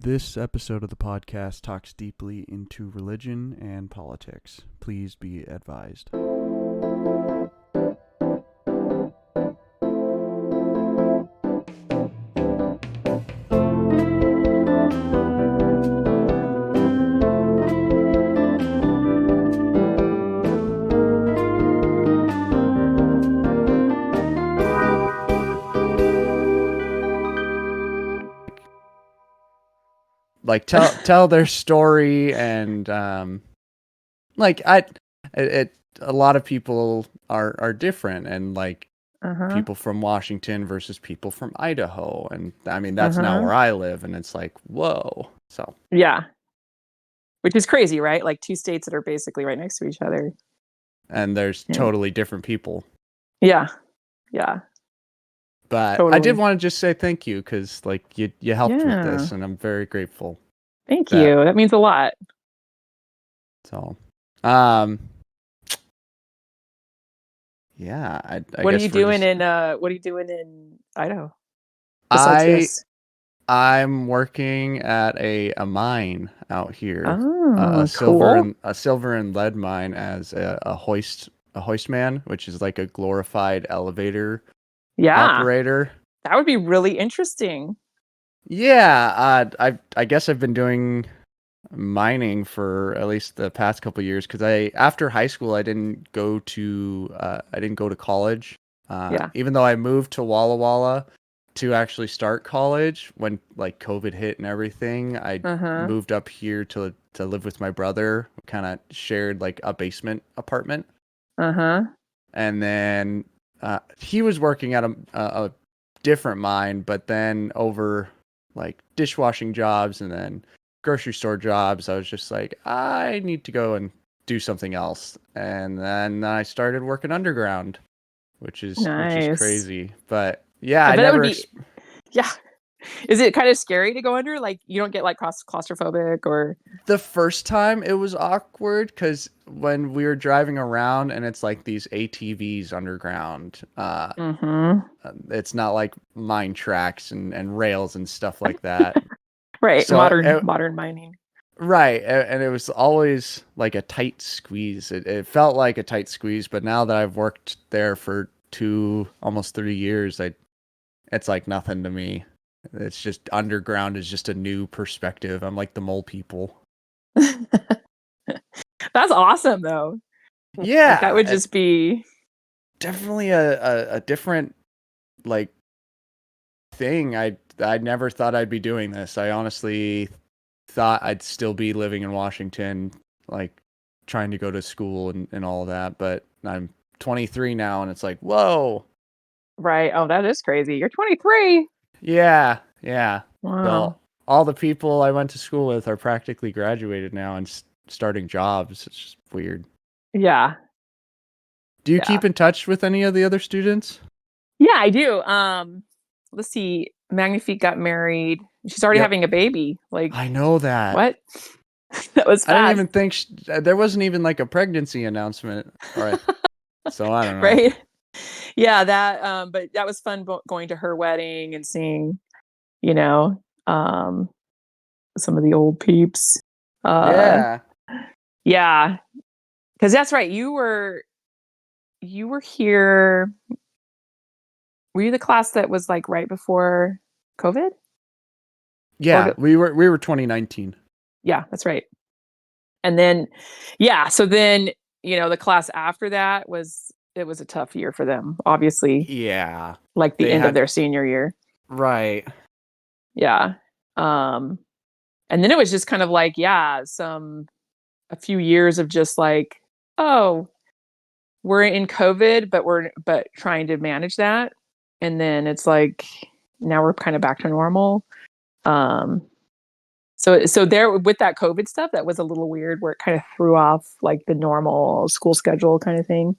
This episode of the podcast talks deeply into religion and politics. Please be advised. Like tell their story and a lot of people are different, and like people from Washington versus people from Idaho, and I mean that's not where I live, and it's like whoa. So yeah, which is crazy, right? Like two states that are basically right next to each other, and there's totally different people. Yeah. But totally. I did want to just say thank you because like you helped with this, and I'm very grateful. Thank you. That means a lot. So, yeah. I what are you doing in Idaho? Besides this? I'm working at a mine out here. Oh, a cool. silver and lead mine as a hoist man, which is like a glorified elevator operator. That would be really interesting. Yeah, I guess I've been doing mining for at least the past couple of years because after high school I didn't go to college. Even though I moved to Walla Walla to actually start college when like COVID hit and everything, I moved up here to live with my brother. We kind of shared like a basement apartment. And then he was working at a different mine, but then over like dishwashing jobs and then grocery store jobs, I was just like, I need to go and do something else. And then I started working underground, which is crazy. But yeah, yeah. Is it kind of scary to go under? Like you don't get like claustrophobic or? The first time it was awkward because when we were driving around and it's like these ATVs underground, it's not like mine tracks and rails and stuff like that. Right. So modern mining. Right. And it was always like a tight squeeze. It felt like a tight squeeze, but now that I've worked there for almost 3 years, it's like nothing to me. It's just underground is just a new perspective. I'm like the mole people. That's awesome though. Yeah. Like, that would just be definitely a different like thing. I never thought I'd be doing this. I honestly thought I'd still be living in Washington, like trying to go to school and all that, but I'm 23 now and it's like, whoa. Right. Oh, that is crazy. You're 23. Yeah. Wow. So all the people I went to school with are practically graduated now and starting jobs. It's just weird. Yeah. Do you keep in touch with any of the other students? Yeah, I do. Let's see. Magnifique got married. She's already having a baby. Like, I know that. What? That was fast. I didn't even think there wasn't even like a pregnancy announcement. All right. So I don't know. Right. Yeah, that but that was fun going to her wedding and seeing, some of the old peeps. Yeah. Cuz that's right. You were here. Were you the class that was like right before COVID? Yeah, we were 2019. Yeah, that's right. And then so then, the class after that it was a tough year for them, obviously. Yeah. Like the end of their senior year. Right. Yeah. And then it was just kind of like, a few years of just like, oh, we're in COVID, but trying to manage that. And then it's like, now we're kind of back to normal. So there with that COVID stuff, that was a little weird where it kind of threw off like the normal school schedule kind of thing.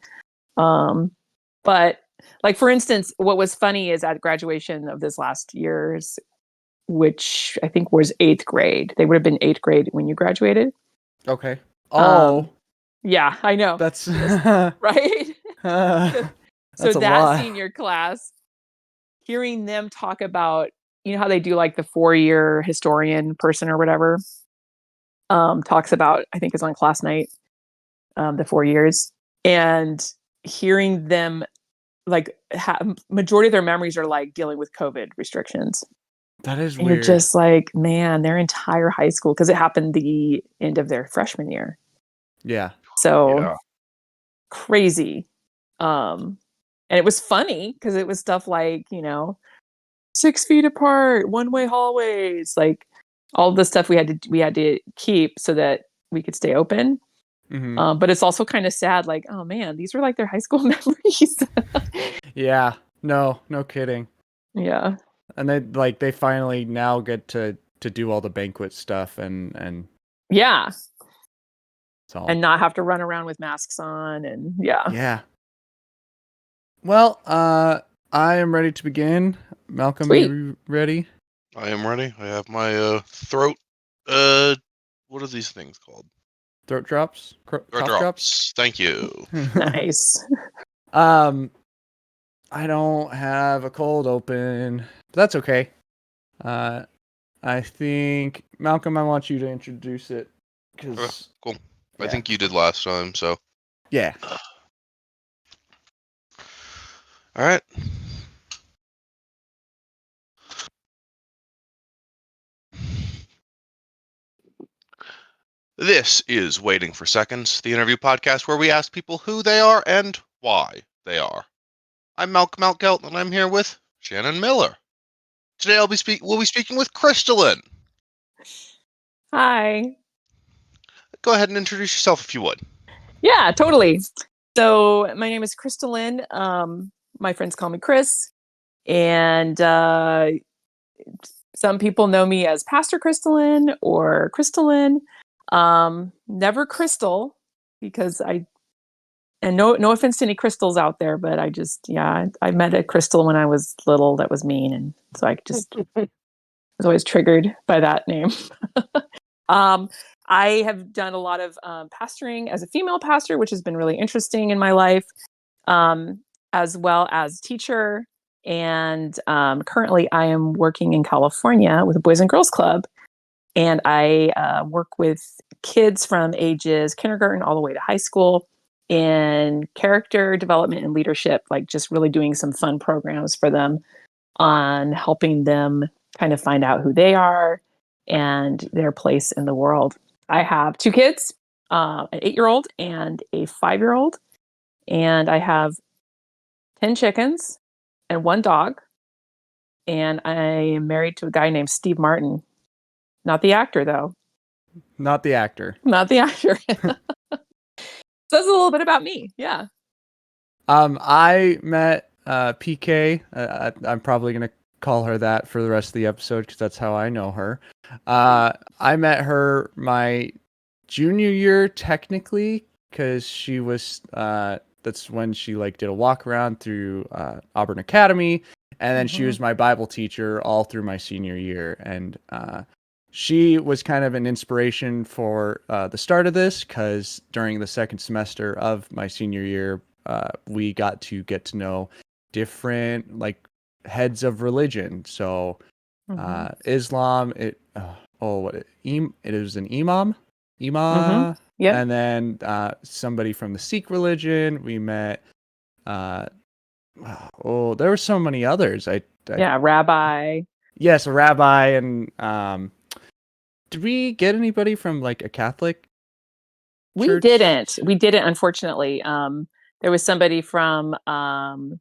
But like, for instance, what was funny is at graduation of this last year's, which I think was 8th grade, they would have been 8th grade when you graduated. Okay. Oh, yeah, I know. That's right. That's so a that lot. senior class, hearing them talk about, you know how they do like the 4-year historian person or whatever, talks about, I think it's on class night, the 4 years, and hearing them like majority of their memories are like dealing with COVID restrictions. That is And you're weird. just like, man, their entire high school, because it happened the end of their freshman year. Yeah. So Yeah. crazy. And it was funny because it was stuff like, 6 feet apart, one-way hallways, like all the stuff we had to keep so that we could stay open. Hmm. But it's also kind of sad, like, oh man, these were like their high school memories. Yeah. No kidding. Yeah. And they finally now get to do all the banquet stuff and Yeah. it's all. And not have to run around with masks on, and yeah. Yeah. Well, I am ready to begin. Malcolm, Sweet. you ready? I am ready. I have my throat. What are these things called? Throat drops? Throat Cough drops? Thank you. Nice. I don't have a cold open, but that's okay. I think Malcolm, I want you to introduce it because Cool. Yeah. I think you did last time, so. Yeah. All right. This is Waiting for Seconds, the interview podcast where we ask people who they are and why they are. I'm Malcolm Malkelt, and I'm here with Shannon Miller. Today we'll be speaking with Krystalynn. Hi. Go ahead and introduce yourself if you would. Yeah, totally. So my name is Krystalynn. My friends call me Chris, and some people know me as Pastor Krystalynn or Krystalynn. Never Crystal, because and no offense to any crystals out there, but I met a crystal when I was little that was mean, and so I just was always triggered by that name. um, I have done a lot of pastoring as a female pastor, which has been really interesting in my life, as well as teacher. And currently, I am working in California with a Boys and Girls Club, and I work with kids from ages kindergarten all the way to high school in character development and leadership, like just really doing some fun programs for them on helping them kind of find out who they are and their place in the world. I have 2 kids, an 8-year-old and a 5-year-old, and I have 10 chickens and 1 dog. And I am married to a guy named Steve Martin. Not the actor, though. Not the actor. Not the actor. So that's a little bit about me. Yeah. I met PK. I'm probably gonna call her that for the rest of the episode because that's how I know her. I met her my junior year technically because she was that's when she did a walk around through Auburn Academy, and then she was my Bible teacher all through my senior year, and she was kind of an inspiration for the start of this because during the second semester of my senior year, we got to know different heads of religion. So Islam, it was an imam, Yep. and then somebody from the Sikh religion. We met. There were so many others. Rabbi. Yes, a rabbi, and did we get anybody from a Catholic church? We didn't, unfortunately. There was somebody from the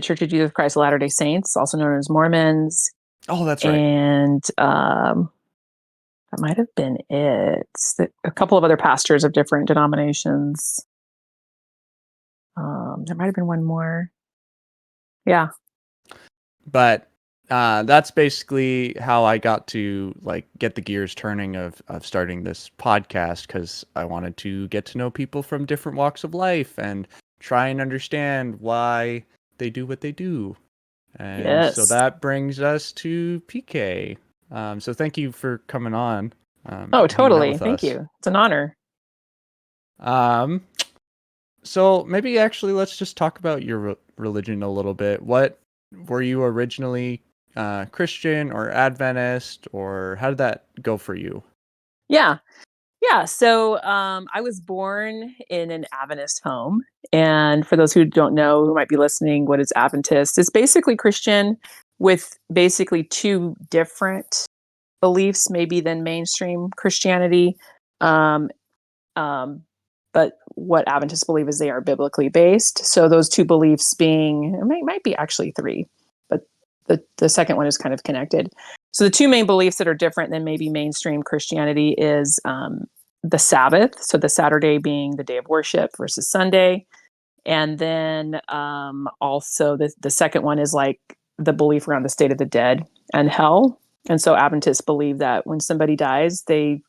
Church of Jesus Christ of Latter-day Saints, also known as Mormons. Oh, that's right. And that might have been it. A couple of other pastors of different denominations. There might have been one more. Yeah. But that's basically how I got to get the gears turning of starting this podcast, because I wanted to get to know people from different walks of life and try and understand why they do what they do. And so that brings us to PK. So thank you for coming on. Oh, totally. Thank you. It's an honor. So maybe actually let's just talk about your religion a little bit. What were you originally Christian or Adventist, or how did that go for you? Yeah. Yeah. So I was born in an Adventist home. And for those who don't know, who might be listening, what is Adventist? It's basically Christian with basically two different beliefs, maybe than mainstream Christianity. Um, um, but what Adventists believe is they are biblically based. So those two beliefs being, it might be actually three, but the second one is kind of connected. So the two main beliefs that are different than maybe mainstream Christianity is the Sabbath. So the Saturday being the day of worship versus Sunday. And then also the second one is like the belief around the state of the dead and hell. And so Adventists believe that when somebody dies, they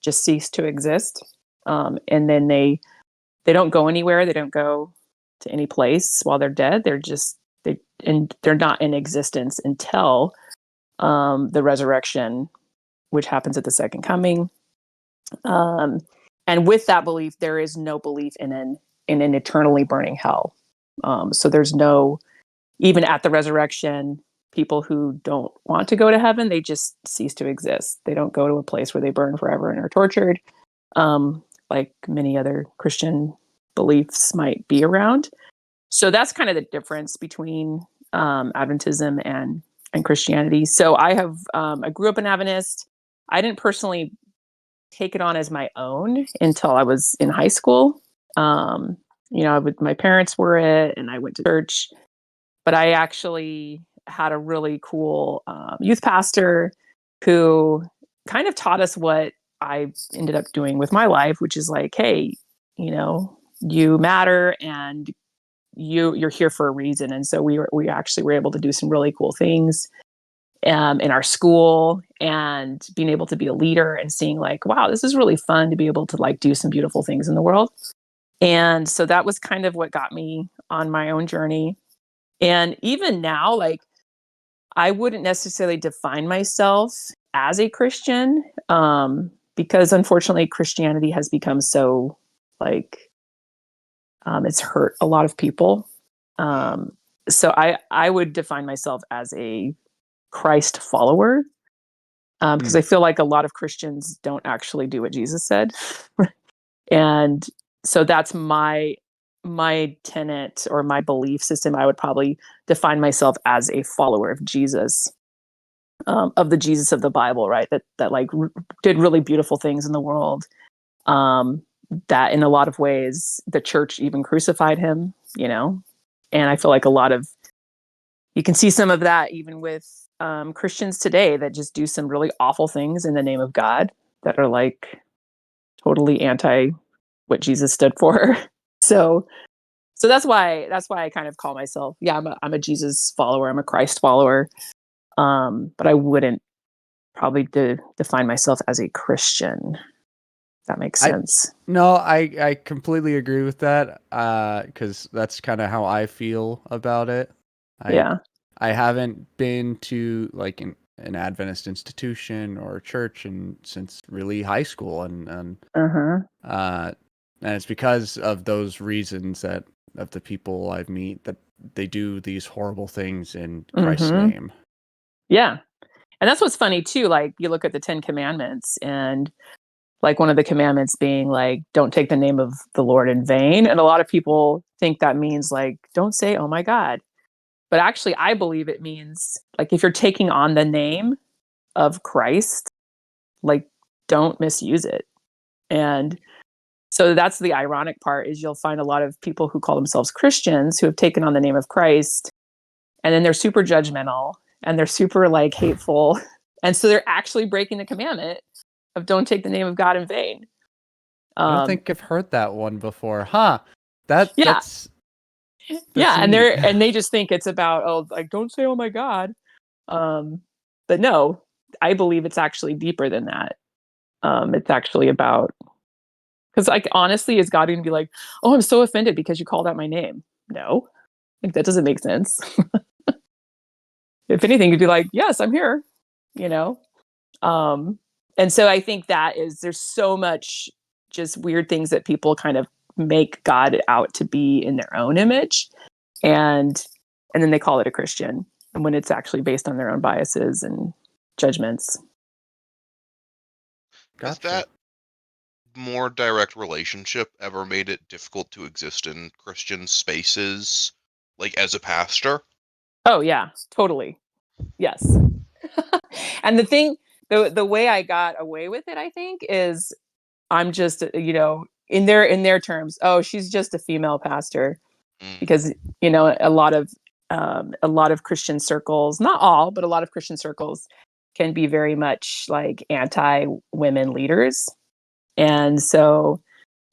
just cease to exist. And then they don't go anywhere. They don't go to any place while they're dead. They're not in existence until the resurrection, which happens at the second coming. And with that belief, there is no belief in an eternally burning hell. So there's no, even at the resurrection, people who don't want to go to heaven, they just cease to exist. They don't go to a place where they burn forever and are tortured, like many other Christian beliefs might be around. So that's kind of the difference between Adventism and Christianity. So I grew up an Adventist. I didn't personally take it on as my own until I was in high school. Um, my parents were it, and I went to church. But I actually had a really cool youth pastor who kind of taught us what I ended up doing with my life, which is like, hey, you matter, and you're here for a reason. And so we actually were able to do some really cool things in our school, and being able to be a leader and seeing like, wow, this is really fun to be able to like do some beautiful things in the world. And so that was kind of what got me on my own journey. And even now, like, I wouldn't necessarily define myself as a Christian, because unfortunately Christianity has become so like, it's hurt a lot of people. So I would define myself as a Christ follower, because I feel like a lot of Christians don't actually do what Jesus said. And so that's my tenet or my belief system. I would probably define myself as a follower of Jesus, of the Jesus of the Bible, right? That like did really beautiful things in the world. That in a lot of ways the church even crucified him, and I feel like you can see some of that even with Christians today that just do some really awful things in the name of God that are like totally anti what Jesus stood for. So that's why I kind of call myself, I'm a Jesus follower, I'm a Christ follower. But I wouldn't probably define myself as a Christian. If that makes sense. No, I completely agree with that. Because that's kind of how I feel about it. I Yeah. I haven't been to like an Adventist institution or church since really high school, Uh-huh. uh, and it's because of those reasons that of the people I've met that they do these horrible things in Christ's Mm-hmm. name. Yeah. And that's what's funny too. Like you look at the 10 Commandments, and like one of the commandments being like, don't take the name of the Lord in vain. And a lot of people think that means like, don't say, oh my God. But actually, I believe it means like if you're taking on the name of Christ, like don't misuse it. And so that's the ironic part is you'll find a lot of people who call themselves Christians who have taken on the name of Christ, and then they're super judgmental and they're super like hateful. And so they're actually breaking the commandment of don't take the name of God in vain. I don't Um, think I've heard that one before, huh? That yeah, that's yeah. that's And neat. they just think it's about, oh, like, don't say, oh my God. But no, I believe it's actually deeper than that. It's actually about, because like, honestly, is God going to be like, oh, I'm so offended because you called out my name? No, like that doesn't make sense. If anything, you'd be like, yes, I'm here, you know? Um, and so I think there's so much just weird things that people kind of make God out to be in their own image. And then they call it a Christian. when it's actually based on their own biases and judgments. Gotcha. Has that more direct relationship ever made it difficult to exist in Christian spaces, like as a pastor? Oh yeah, totally. Yes. And the way I got away with it, I think, is I'm just, in their terms, oh, she's just a female pastor, Mm, because a lot of Christian circles, not all, but a lot of Christian circles can be very much like anti-women leaders. And so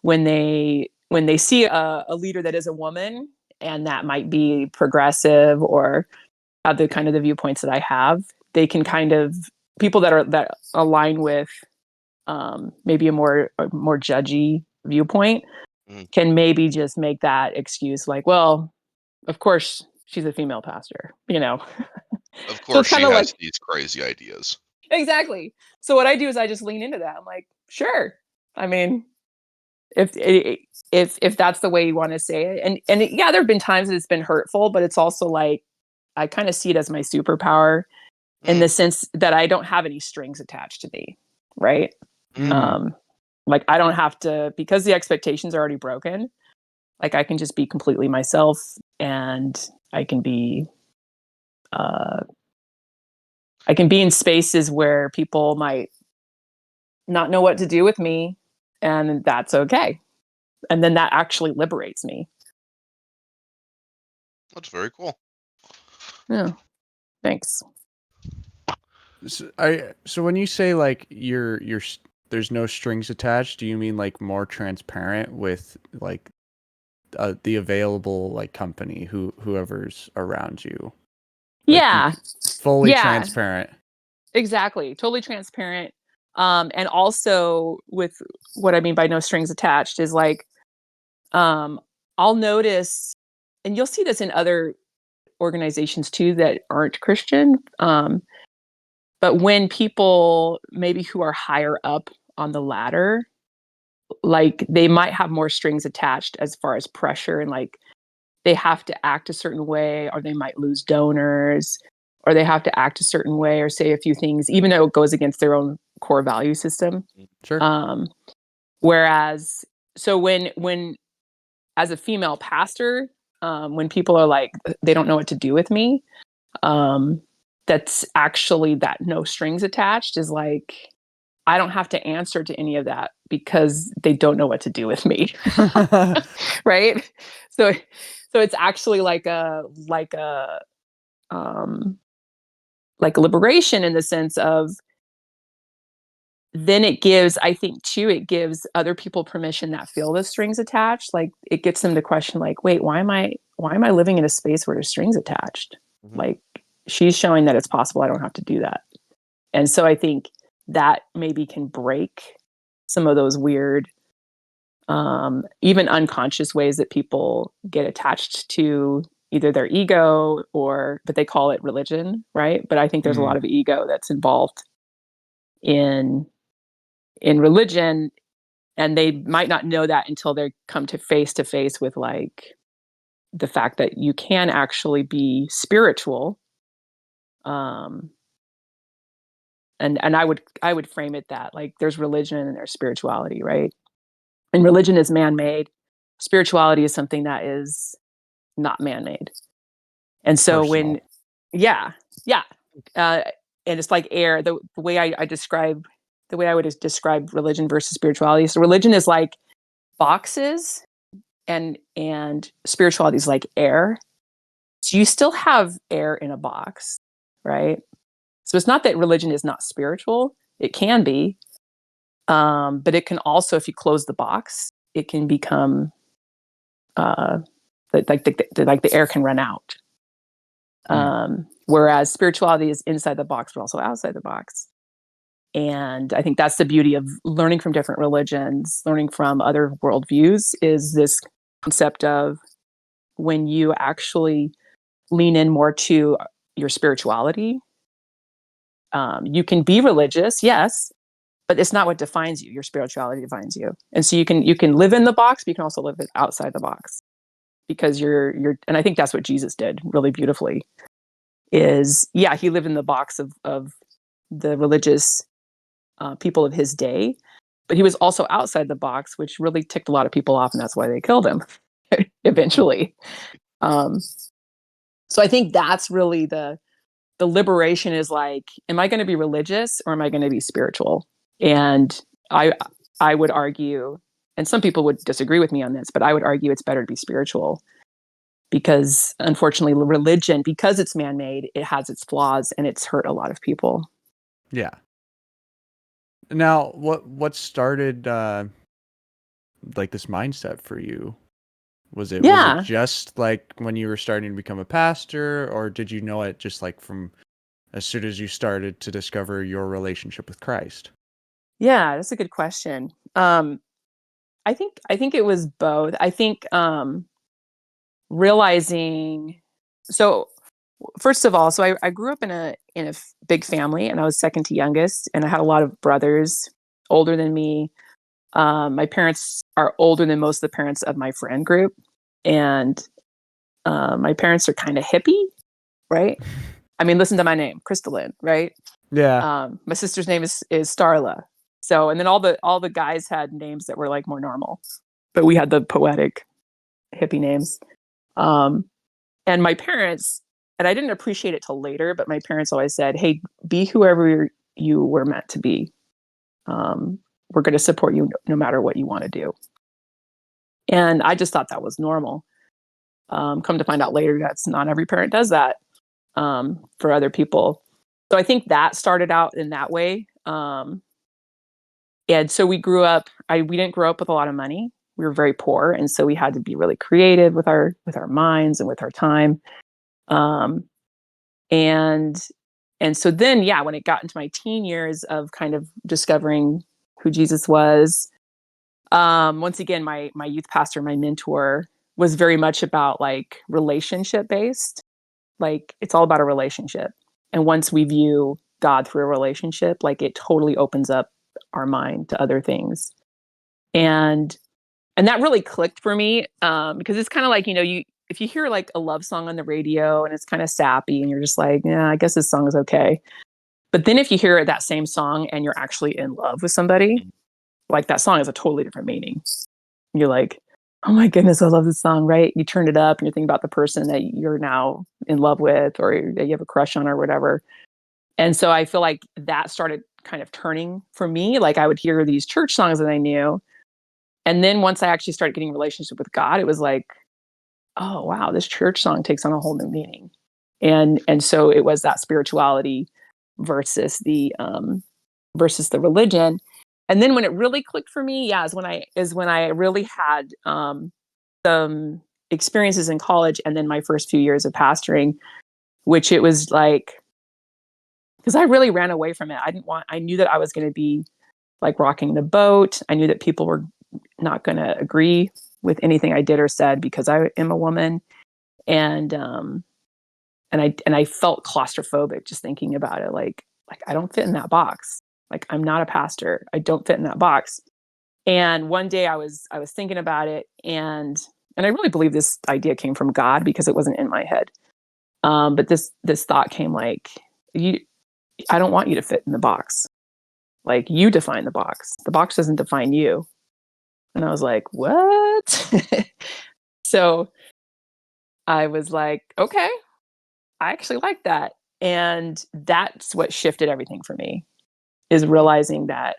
when they see a leader that is a woman and that might be progressive or have the kind of the viewpoints that I have, they can kind of, people that align with maybe a more judgy viewpoint mm. can maybe just make that excuse like, well, of course she's a female pastor, Of So course, it's kind she of has like, these crazy ideas. exactly. So what I do is I just lean into that. I'm like, sure. I mean, if that's the way you want to say it, yeah, there have been times that it's been hurtful, but it's also like I kind of see it as my superpower in Mm, the sense that I don't have any strings attached to me, right? mm. Like I don't have to, because the expectations are already broken. Like I can just be completely myself, and uh, I can be in spaces where people might not know what to do with me, and that's okay. And then that actually liberates me. That's very cool. Yeah. Thanks. So when you say like there's no strings attached, do you mean like more transparent with like the available like company whoever's around you? Like you Yeah. fully Yeah. transparent. Exactly. Totally transparent. And also with what I mean by no strings attached is like, um, I'll notice, and you'll see this in other organizations too that aren't Christian. But when people maybe who are higher up on the ladder, like they might have more strings attached as far as pressure, and like they have to act a certain way, or they might lose donors, or they have to act a certain way or say a few things, even though it goes against their own core value system. Sure. Um, Whereas, so when as a female pastor, when people are like, they don't know what to do with me, um, that's actually that no strings attached is like, I don't have to answer to any of that because they don't know what to do with me. Right. So, it's actually um, like a liberation in the sense of, then it gives, I think too, it gives other people permission that feel the strings attached. Like it gets them to question like, wait, why am I living in a space where there's strings attached? Mhm. Like she's showing that it's possible. I don't have to do that. And so I think that maybe can break some of those weird, even unconscious ways that people get attached to either their ego but they call it religion, right? But I think there's a lot Mm. of ego that's involved in religion, and they might not know that until they come to face with like the fact that you can actually be spiritual. um and I would frame it that like there's religion and there's spirituality, right? And religion is man-made. Spirituality is something that is not man-made. And so when, Personal. yeah, yeah, uh, and it's like air. The way I describe, the way I would describe religion versus spirituality. So religion is like boxes, and spirituality is like air. So you still have air in a box, right? So it's not that religion is not spiritual. It can be, but it can also, if you close the box, it can become uh, like the air can run out. Mm. Whereas spirituality is inside the box, but also outside the box. And I think that's the beauty of learning from different religions, learning from other worldviews, is this concept of when you actually lean in more to your spirituality. You can be religious, yes, but it's not what defines you. Your spirituality defines you, and so you can live in the box, but you can also live outside the box because you're. And I think that's what Jesus did really beautifully. is, yeah, he lived in the box of the religious people of his day, but he was also outside the box, which really ticked a lot of people off, and that's why they killed him eventually. Um, so I think that's really the liberation is like, am I going to be religious or am I going to be spiritual? And I would argue, and some people would disagree with me on this, but I would argue it's better to be spiritual because unfortunately religion, because it's man-made, it has its flaws and it's hurt a lot of people. Yeah. Now, what started like this mindset for you? Was it Yeah. just like when you were starting to become a pastor, or did you know it just like from as soon as you started to discover your relationship with Christ? Yeah, that's a good question. I think it was both. I think realizing so first of all, so I grew up in a big family, and I was second to youngest, and I had a lot of brothers older than me. My parents are older than most of the parents of my friend group, and my parents are kind of hippie, right? I mean, listen to my name, Krystalynn, right? Yeah. My sister's name is Starla. So, and then all the guys had names that were like more normal, but we had the poetic hippie names. Um, and my parents, and I didn't appreciate it till later, but my parents always said, "Hey, be whoever you were meant to be. We're going to support you no matter what you want to do." And I just thought that was normal. Come to find out later, that's not every parent does that for other people. So I think that started out in that way. And so we grew up. We didn't grow up with a lot of money. We were very poor, and so we had to be really creative with our minds and with our time. Um, and so then, yeah, when it got into my teen years of kind of discovering who Jesus was, once again, my youth pastor, my mentor, was very much about like relationship based. Like it's all about a relationship, and once we view God through a relationship, like it totally opens up our mind to other things. And that really clicked for me, because it's kind of like, you if you hear like a love song on the radio and it's kind of sappy and you're just like, yeah, I guess this song is okay. But then if you hear that same song and you're actually in love with somebody, like that song has a totally different meaning. You're like, oh my goodness, I love this song, right? You turn it up and you're thinking about the person that you're now in love with or that you have a crush on or whatever. And so I feel like that started kind of turning for me. Like I would hear these church songs that I knew. And then once I actually started getting a relationship with God, it was like, oh wow, this church song takes on a whole new meaning. And so it was that spirituality versus the religion. And then when it really clicked for me, yeah, is when I really had some experiences in college and then my first few years of pastoring, which it was like, because I really ran away from it. I knew that I was going to be like rocking the boat. I knew that people were not going to agree with anything I did or said because I am a woman. And I felt claustrophobic just thinking about it. Like I don't fit in that box. Like I'm not a pastor. I don't fit in that box. And one day I was thinking about it, and I really believe this idea came from God because it wasn't in my head. But this thought came like, I don't want you to fit in the box. Like you define the box. The box doesn't define you. And I was like, what? So I was like, okay, I actually like that. And that's what shifted everything for me, is realizing that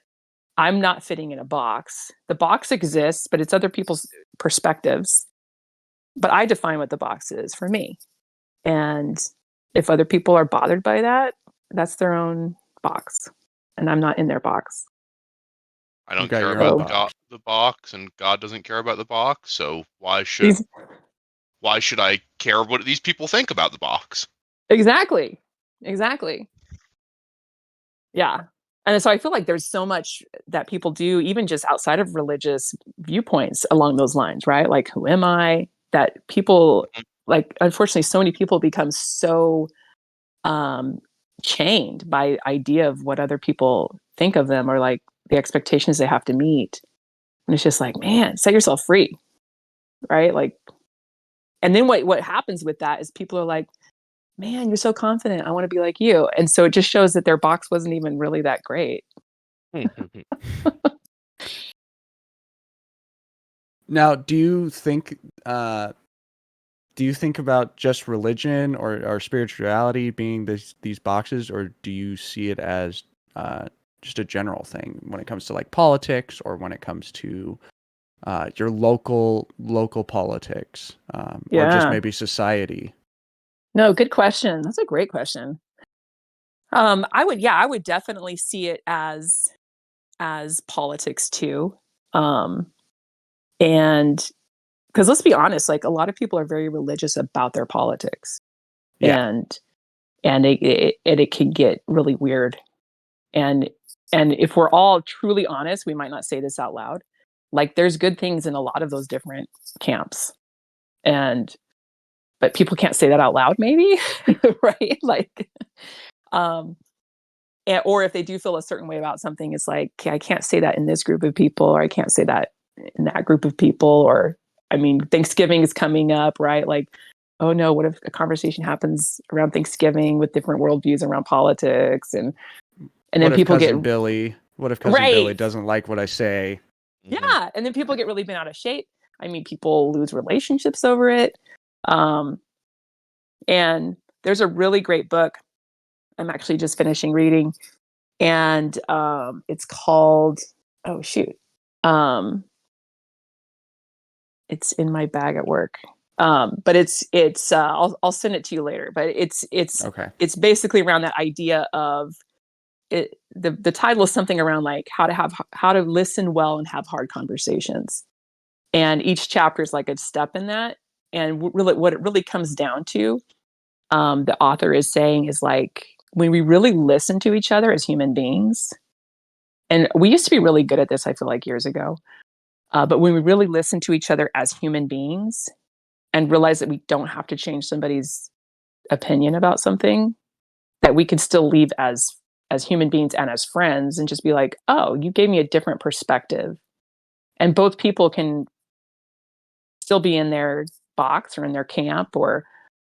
I'm not fitting in a box. The box exists, but it's other people's perspectives. But I define what the box is for me. And if other people are bothered by that, that's their own box. And I'm not in their box. I You don't got care your own about So box. the box, and God doesn't care about the box. So these why should I care what these people think about the box? exactly. Exactly. Yeah. And so I feel like there's so much that people do, even just outside of religious viewpoints along those lines, right? Like, who am I? That people, Mhm. like, unfortunately, so many people become so um, chained by idea of what other people think of them or like the expectations they have to meet. And it's just like, man, set yourself free, right? Like, and then what happens with that is people are like, man, you're so confident. I want to be like you. And so it just shows that their box wasn't even really that great. Now, do you think about just religion or spirituality being these boxes, or do you see it as just a general thing when it comes to like politics, or when it comes to your local politics, or just Yeah. maybe society? No, good question. That's a great question. I would definitely see it as politics too. And because let's be honest, like a lot of people are very religious about their politics, Yeah, and it can get really weird. And if we're all truly honest, we might not say this out loud. Like there's good things in a lot of those different camps, and but people can't say that out loud, maybe, right? Like, um, or if they do feel a certain way about something, it's like, okay, I can't say that in this group of people, or I can't say that in that group of people. Or, I mean, Thanksgiving is coming up, right? Like, oh no, what if a conversation happens around Thanksgiving with different worldviews around politics, and then people get What if cousin Billy right, doesn't like what I say? yeah, and then people get really bent out of shape. I mean, people lose relationships over it. Um, and there's a really great book I'm actually just finishing reading, and it's called, oh shoot, um, it's in my bag at work. But it's I'll send it to you later. But Okay. it's basically around that idea of it. The title is something around like how to listen well and have hard conversations, and each chapter is like a step in that. And really, what it really comes down to, the author is saying, is like when we really listen to each other as human beings, and we used to be really good at this, I feel like years ago, but when we really listen to each other as human beings and realize that we don't have to change somebody's opinion about something, that we can still leave as human beings and as friends, and just be like, oh, you gave me a different perspective, and both people can still be in their box or in their camp, or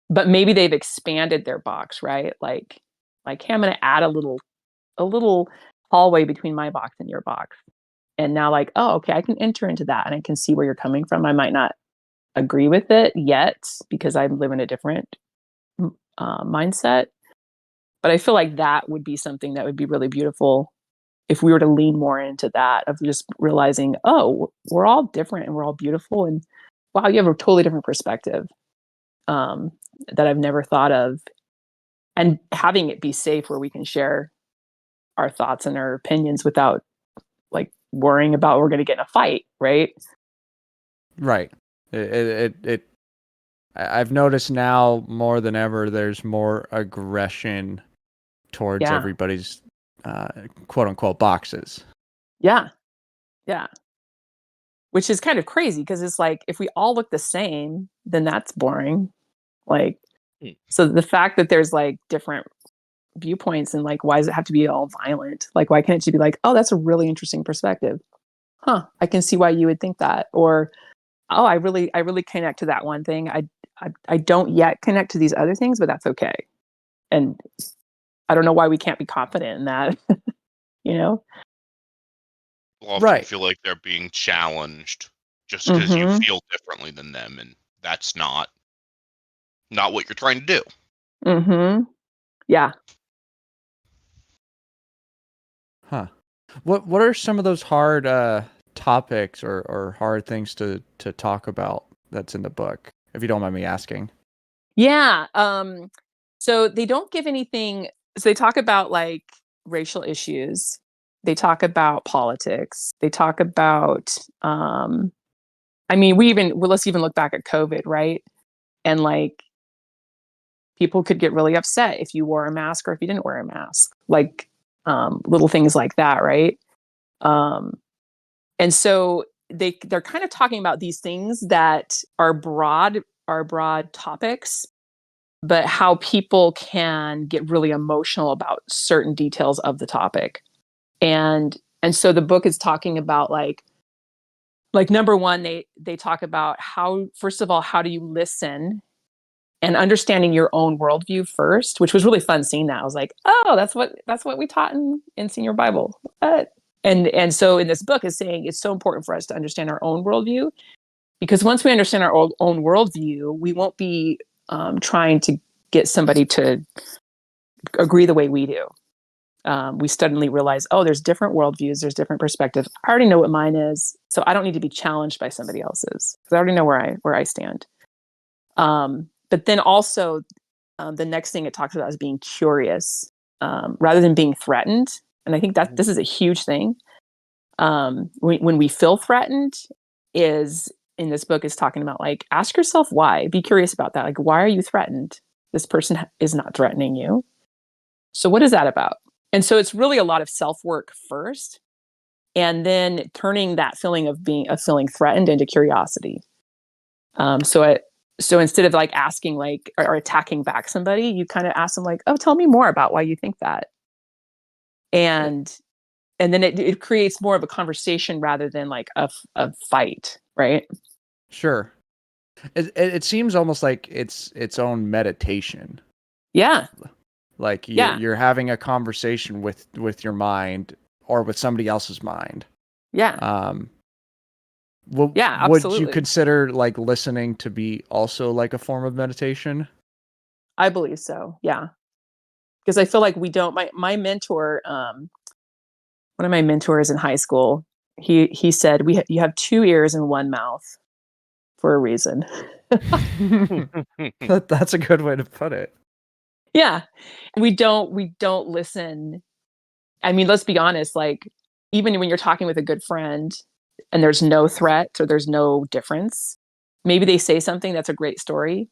but maybe they've expanded their box, right? Like, hey, I'm going to add a little hallway between my box and your box. And now, like, oh, okay, I can enter into that and I can see where you're coming from. I might not agree with it yet because I live in a different mindset, but I feel like that would be something that would be really beautiful if we were to lean more into that, of just realizing, oh, we're all different and we're all beautiful, and wow, you have a totally different perspective, um, that I've never thought of, and having it be safe where we can share our thoughts and our opinions without like worrying about we're going to get in a fight, right? Right. I've noticed now more than ever, there's more aggression towards Yeah, everybody's quote unquote boxes. yeah, yeah. Which is kind of crazy because it's like if we all look the same, then that's boring. Like, Hmm. so the fact that there's like different viewpoints, and like, why does it have to be all violent? Like, why can't it just be like, oh, that's a really interesting perspective? Huh, I can see why you would think that. Or, oh, I really connect to that one thing. I don't yet connect to these other things, but that's okay. And I don't know why we can't be confident in that. you know? People often Right. feel like they're being challenged just because you Mm-hmm. feel differently than them, and that's not what you're trying to do. Mm-hmm. Yeah. Huh. What are some of those hard topics or hard things to talk about that's in the book, if you don't mind me asking? Yeah. So they don't give anything. So they talk about like racial issues. They talk about politics. They talk about, I mean, let's even look back at COVID, right? And like people could get really upset if you wore a mask or if you didn't wear a mask, like little things like that, right? Um, and so they're kind of talking about these things that are broad topics, but how people can get really emotional about certain details of the topic. And so the book is talking about like number one, they talk about how, first of all, how do you listen and understanding your own worldview first, which was really fun seeing that. I was like, oh, that's what we taught in senior Bible. What? And so in this book is saying it's so important for us to understand our own worldview, because once we understand our own worldview, we won't be trying to get somebody to agree the way we do. We suddenly realize, oh, there's different worldviews, there's different perspectives. I already know what mine is, so I don't need to be challenged by somebody else's, because I already know where I stand. But then also, the next thing it talks about is being curious, rather than being threatened. And I think that this is a huge thing. When we feel threatened, is in this book is talking about, like, ask yourself why. Be curious about that. Like, why are you threatened? This person is not threatening you. So what is that about? And so it's really a lot of self-work first, and then turning that feeling of feeling threatened into curiosity. So instead of like asking, like, or attacking back somebody, you kind of ask them, like, oh, tell me more about why you think that. And then it creates more of a conversation rather than like a fight, right? Sure. It seems almost like it's its own meditation. Yeah. Like Yeah. you're having a conversation with your mind or with somebody else's mind. Yeah. Yeah, Would you absolutely. consider like listening to be also like a form of meditation? I believe so. Yeah. Because I feel like we don't, my mentor, one of my mentors in high school, he said, you have two ears and one mouth for a reason. That's a good way to put it. Yeah. We don't listen. I mean, let's be honest, like, even when you're talking with a good friend and there's no threat or there's no difference, maybe they say something that's a great story.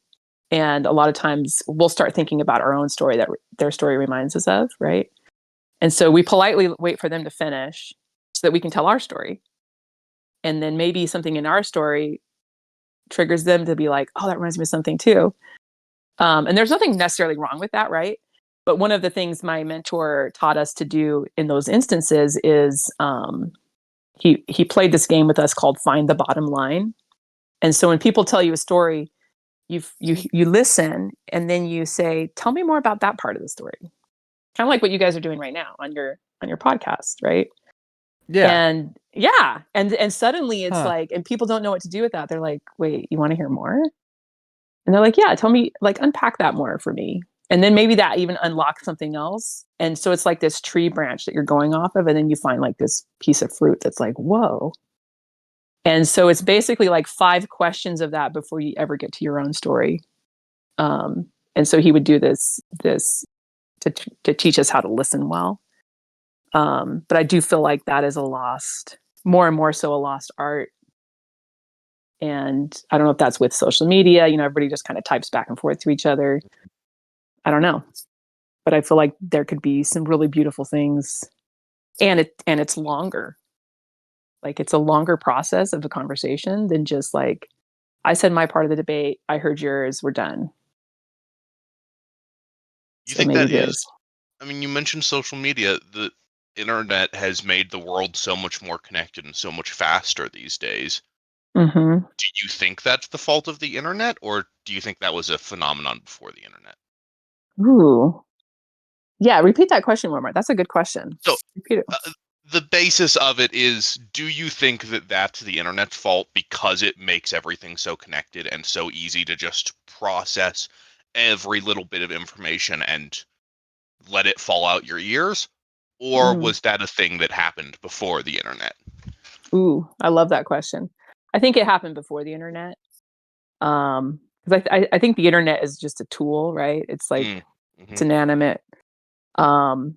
And a lot of times we'll start thinking about our own story that their story reminds us of, right? And so we politely wait for them to finish so that we can tell our story. And then maybe something in our story triggers them to be like, oh, that reminds me of something too. And there's nothing necessarily wrong with that, right? But one of the things my mentor taught us to do in those instances is he played this game with us called Find the Bottom Line. And so when people tell you a story, you listen and then you say, tell me more about that part of the story. Kind of like what you guys are doing right now on your podcast, right? Yeah. And yeah, and suddenly it's Huh. like, and people don't know what to do with that. They're like, wait, you want to hear more? And they're like, yeah, tell me, like, unpack that more for me. And then maybe that even unlocks something else. And so it's like this tree branch that you're going off of, and then you find like this piece of fruit that's like, whoa. And so it's basically like 5 questions of that before you ever get to your own story. And so he would do this to teach us how to listen well. But I do feel like that is more and more so a lost art. And I don't know if that's with social media, everybody just kind of types back and forth to each other. I don't know. But I feel like there could be some really beautiful things. And it's longer. Like, it's a longer process of the conversation than just like, I said my part of the debate, I heard yours, we're done. You So think maybe that it is? is. I mean, you mentioned social media. The internet has made the world so much more connected and so much faster these days. Mm-hmm. Do you think that's the fault of the internet, or do you think that was a phenomenon before the internet? Ooh. Yeah, repeat that question one more. That's a good question. So, Repeat it. the basis of it is, do you think that that's the internet's fault because it makes everything so connected and so easy to just process every little bit of information and let it fall out your ears? Or Mm. was that a thing that happened before the internet? Ooh, I love that question. I think it happened before the internet. Because I think the internet is just a tool, right? It's like, Mm, it's mhm, inanimate. Um,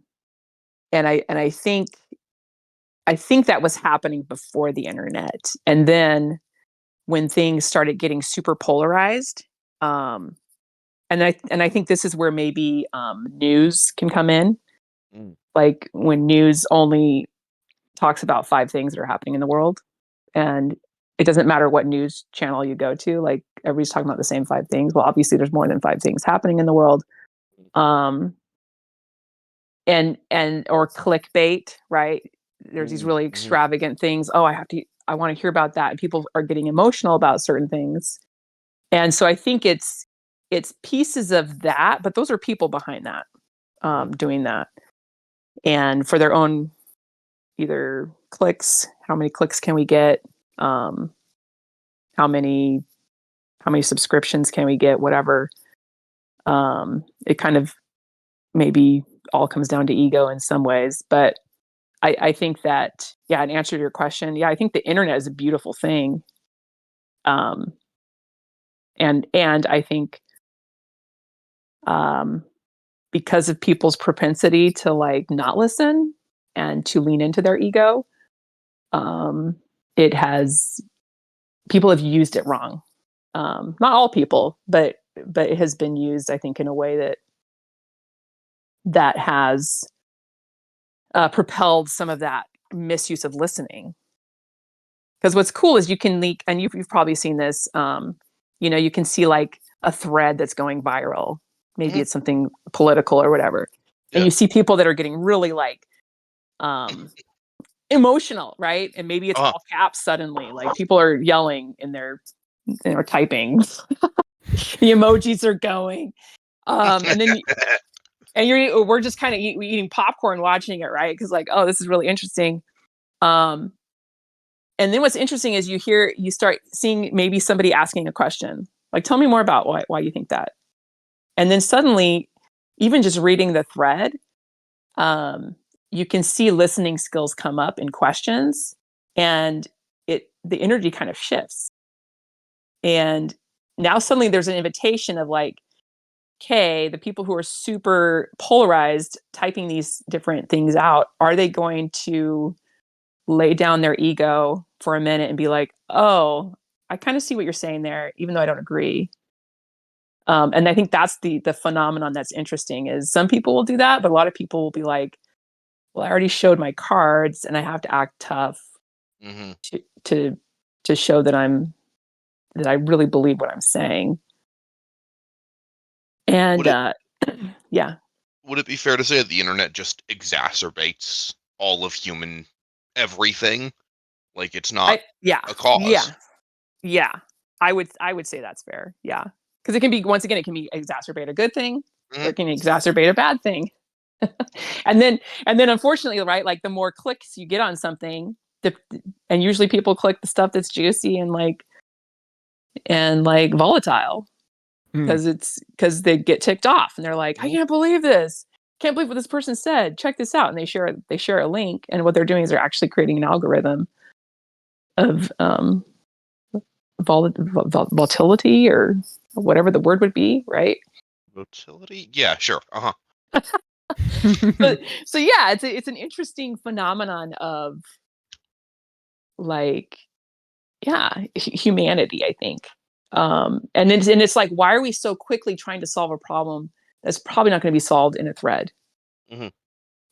and I think that was happening before the internet. And then when things started getting super polarized, um, and I think this is where maybe news can come in. mm, Like, when news only talks about 5 things that are happening in the world, and it doesn't matter what news channel you go to, like, everybody's talking about the same 5 things. Well, obviously there's more than 5 things happening in the world. Um, and or clickbait, right? There's these mm, really mhm. extravagant things. Oh, I want to hear about that. And people are getting emotional about certain things. And so I think it's pieces of that, but those are people behind that, doing that. And for their own either clicks, how many clicks can we get? How many subscriptions can we get? Whatever. It kind of maybe all comes down to ego in some ways, but I think that, yeah, in answer to your question, yeah, I think the internet is a beautiful thing. And I think, because of people's propensity to like not listen and to lean into their ego, it has, people have used it wrong. Not all people, but it has been used, I think, in a way that has propelled some of that misuse of listening. Because what's cool is you can leak, and you've probably seen this. You can see like a thread that's going viral. Maybe it's something political or whatever, and you see people that are getting really like emotional, right? And maybe it's all caps suddenly. Like people are yelling in their typing. The emojis are going, and then we're just kind of eating popcorn watching it, right? Because like, oh, this is really interesting. And then what's interesting is you start seeing maybe somebody asking a question, like, tell me more about why you think that. And then suddenly, even just reading the thread, you can see listening skills come up in questions, and the energy kind of shifts. And now suddenly there's an invitation of like, okay, the people who are super polarized typing these different things out, are they going to lay down their ego for a minute and be like, oh, I kind of see what you're saying there, even though I don't agree. And I think that's the phenomenon that's interesting, is some people will do that, but a lot of people will be like, well, I already showed my cards and I have to act tough to show that I really believe what I'm saying. And yeah. Would it be fair to say that the internet just exacerbates all of human everything? Like it's not a cause. Yeah. I would say that's fair. Yeah. Because it can be, once again, it can be exacerbate a good thing, or it can exacerbate a bad thing. and then unfortunately, right, like the more clicks you get on something, and usually people click the stuff that's juicy and like volatile, because they get ticked off and they're like, I can't believe this. Can't believe what this person said. Check this out. And they share a link, and what they're doing is they're actually creating an algorithm of volatility, or whatever the word would be, right? Volatility? Yeah, sure. So yeah, it's an interesting phenomenon of like, yeah, humanity, I think. And it's like, why are we so quickly trying to solve a problem that's probably not going to be solved in a thread,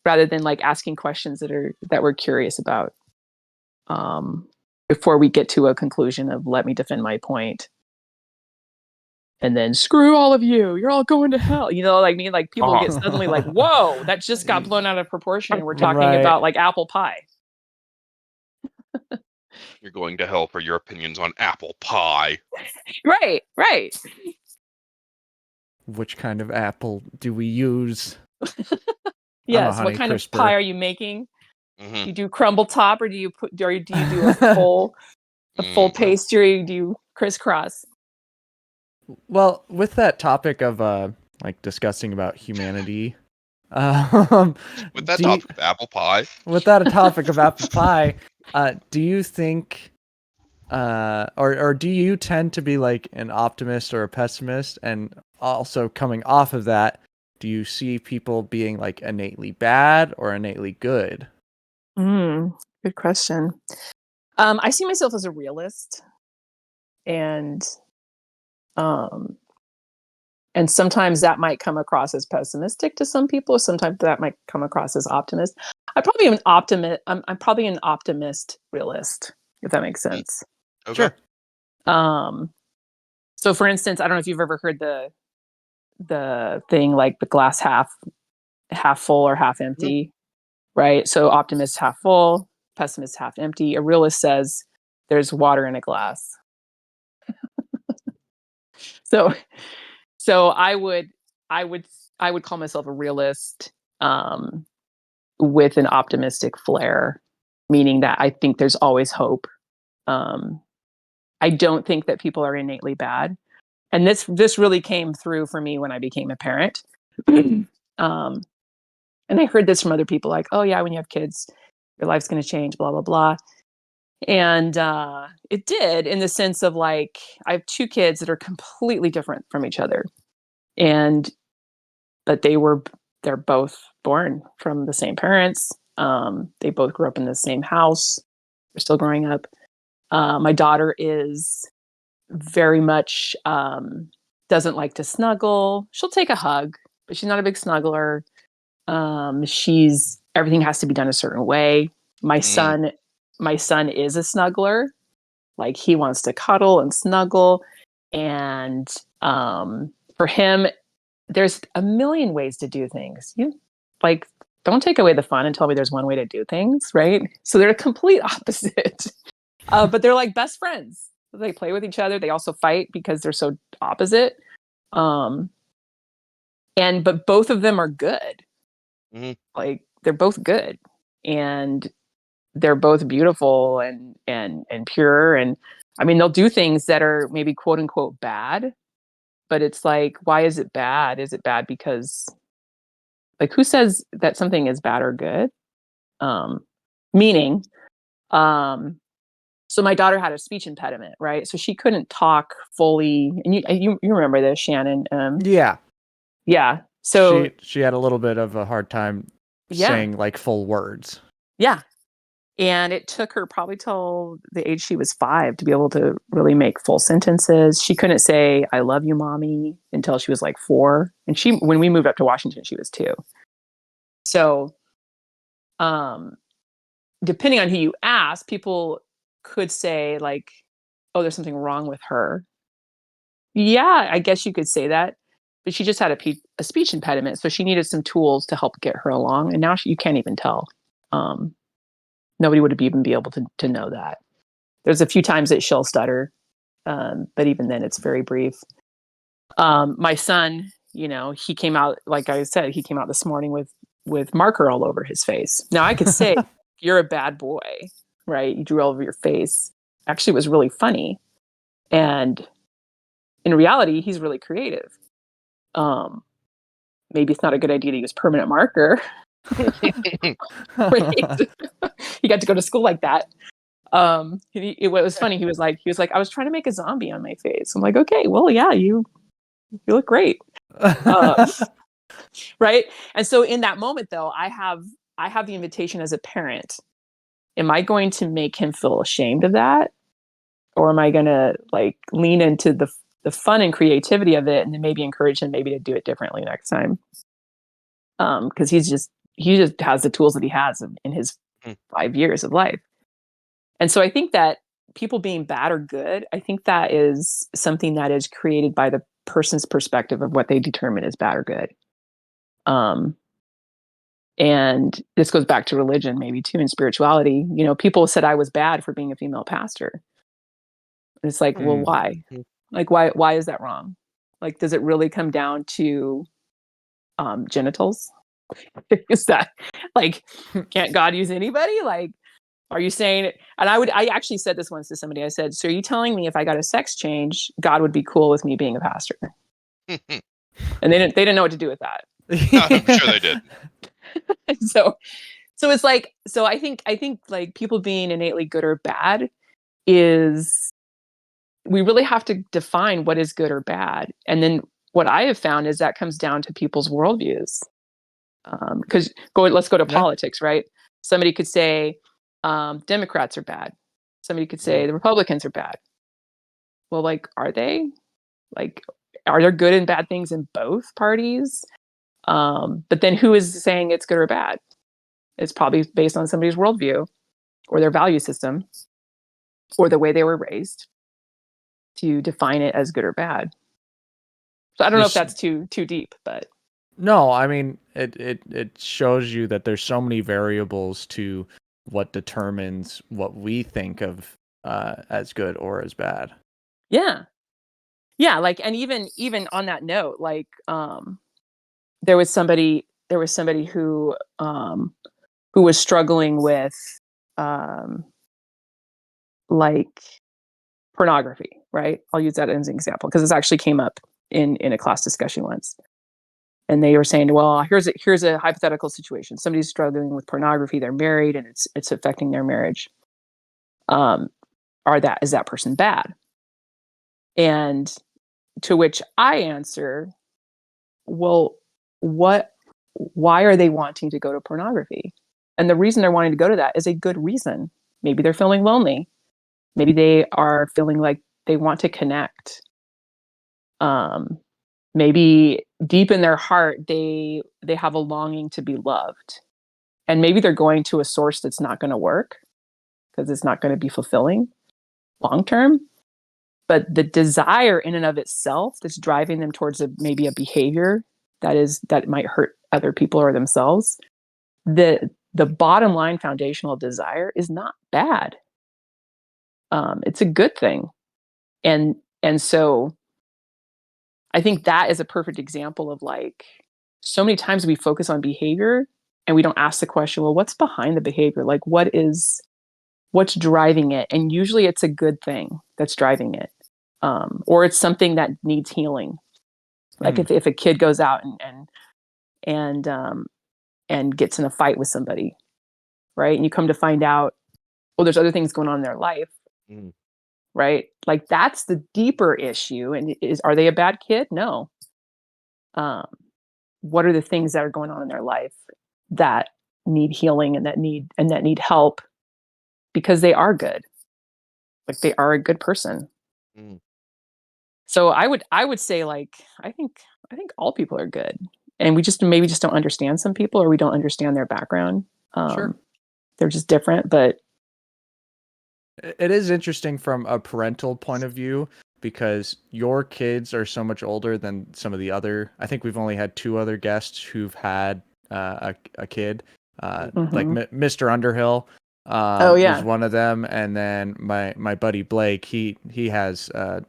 rather than like asking questions that we're curious about, before we get to a conclusion of, let me defend my point, and then screw all of you, you're all going to hell. Like me, like people get suddenly like, whoa, that just got blown out of proportion, and we're talking about like apple pie. You're going to hell for your opinions on apple pie. Right. Which kind of apple do we use? Yes. What kind of pie are you making? You do crumble top, or do you do a full pastry? Do you crisscross? Well, with that topic of like discussing about humanity, with that topic of apple pie, do you think, or do you tend to be like an optimist or a pessimist? And also coming off of that, do you see people being like innately bad or innately good? Good question. I see myself as a realist, and sometimes that might come across as pessimistic to some people. Sometimes that might come across as optimist. I probably am an optimist. I'm probably an optimist realist, if that makes sense. Okay. Sure. So for instance, I don't know if you've ever heard the thing like the glass half full or half empty, right? So optimist half full, pessimist half empty. A realist says there's water in a glass. So So I would call myself a realist, with an optimistic flair, meaning that I think there's always hope. I don't think that people are innately bad. And this really came through for me when I became a parent. um, and I heard this from other people, like, oh yeah, when you have kids, your life's going to change, blah blah blah. And it did, in the sense of, like, I have two kids that are completely different from each other, and but they're both born from the same parents. They both grew up in the same house. They're still growing up. My daughter is very much, doesn't like to snuggle. She'll take a hug, but she's not a big snuggler. She's Everything has to be done a certain way. My son is a snuggler. Like, he wants to cuddle and snuggle, and for him, there's a million ways to do things. Like, don't take away the fun and tell me there's one way to do things, right? So they're a complete opposite. But they're like best friends. They play with each other. They also fight because they're so opposite. Um, but both of them are good. Mm-hmm. Like, they're both good, and they're both beautiful and pure. And I mean, they'll do things that are maybe quote unquote bad, but it's like, why is it bad? Is it bad because, like, who says that something is bad or good? Meaning, so my daughter had a speech impediment, right? So she couldn't talk fully. And you remember this, Shannon? Yeah. Yeah. So She had a little bit of a hard time yeah, saying like full words. yeah. And it took her probably till the age she was 5 to be able to really make full sentences. She couldn't say "I love you, mommy" until she was like 4. And when we moved up to Washington, she was 2. So, um, depending on who you ask, people could say, like, "Oh, there's something wrong with her." Yeah, I guess you could say that. But she just had a speech impediment, so she needed some tools to help get her along. And now you can't even tell. Um, Nobody would even be able to know that. There's a few times that she'll stutter, but even then, it's very brief. My son, he came out, like I said, he came out this morning with marker all over his face. Now, I could say, "You're a bad boy," right? You drew all over your face. Actually, it was really funny, and in reality, he's really creative. Um, Maybe it's not a good idea to use permanent marker. Right? He got to go to school like that. It was funny. He was like, "I was trying to make a zombie on my face." I'm like, "Okay, well, yeah, you look great." Uh, right. And so in that moment, though, I have the invitation as a parent. Am I going to make him feel ashamed of that? Or am I going to, like, lean into the fun and creativity of it, and then maybe encourage him maybe to do it differently next time? Because he just has the tools that he has in his 5 years of life. And so I think that people being bad or good, I think that is something that is created by the person's perspective of what they determine as bad or good. Um, and this goes back to religion, maybe too, and spirituality. People said I was bad for being a female pastor. It's like, well, why? Like, why is that wrong? Like, does it really come down to genitals? Is that, like, can't God use anybody? Like, are you saying it? And I actually said this once to somebody. I said, "So are you telling me if I got a sex change, God would be cool with me being a pastor?" And they didn't know what to do with that. I'm sure they did. so it's like, I think like, people being innately good or bad is, we really have to define what is good or bad. And then what I have found is that comes down to people's worldviews. Because let's go to Yeah. politics, right? Somebody could say Democrats are bad. Somebody could say the Republicans are bad. Well, like, are they? Like, are there good and bad things in both parties? But then who is saying it's good or bad? It's probably based on somebody's worldview or their value system or the way they were raised to define it as good or bad. So I don't know if that's too deep, but No, I mean, it shows you that there's so many variables to what determines what we think of as good or as bad. yeah. Yeah, like, and even on that note, like, there was somebody who was struggling with, um, like, pornography, right? I'll use that as an example because this actually came up in a class discussion once. And they were saying, well, here's a hypothetical situation. Somebody's struggling with pornography, they're married, and it's affecting their marriage. Um, is that person bad? And to which I answer, well, why are they wanting to go to pornography? And the reason they're wanting to go to that is a good reason. Maybe they're feeling lonely. Maybe they are feeling like they want to connect. Maybe deep in their heart, they have a longing to be loved. And maybe they're going to a source that's not going to work because it's not going to be fulfilling long term. But the desire in and of itself that's driving them towards maybe a behavior that might hurt other people or themselves, the bottom line foundational desire is not bad. It's a good thing. And so I think that is a perfect example of, like, so many times we focus on behavior and we don't ask the question, well, what's behind the behavior? Like, what's driving it? And usually it's a good thing that's driving it. Or it's something that needs healing. Like, if a kid goes out and gets in a fight with somebody, right? And you come to find out, well, there's other things going on in their life, right? Like, that's the deeper issue. And are they a bad kid? No. What are the things that are going on in their life that need healing and that need help because they are good, like they are a good person. So I would say, like, I think all people are good, and we just maybe just don't understand some people, or we don't understand their background. Sure. They're just different. But it is interesting from a parental point of view, because your kids are so much older than some of the other. I think we've only had 2 other guests who've had a kid, like Mr. Underhill. Oh, yeah. Was one of them, and then my buddy Blake. He has a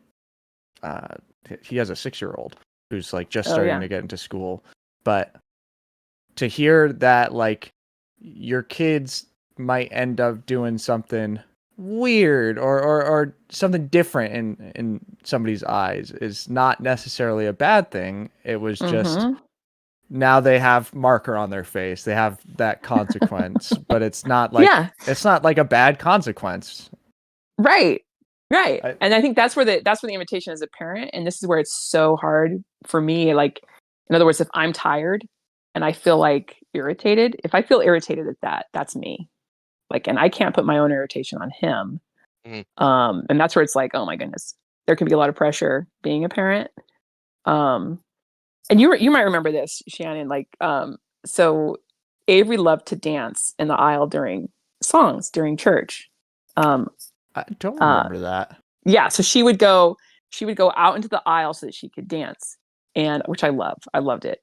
6-year-old who's like just starting to get into school. But to hear that, like, your kids might end up doing something weird or something different in somebody's eyes is not necessarily a bad thing. It was just, now they have marker on their face. They have that consequence, but it's not like it's not like a bad consequence. Right. And I think that's where the invitation as a parent, and this is where it's so hard for me. Like, in other words, if I'm tired and I feel like irritated, if I feel irritated at that, that's me. Like, and I can't put my own irritation on him. And that's where it's like, oh my goodness, there can be a lot of pressure being a parent. And you might remember this, Shannon, like, so Avery loved to dance in the aisle during church. I don't remember that. Yeah, so she would go out into the aisle so that she could dance, and which I loved it.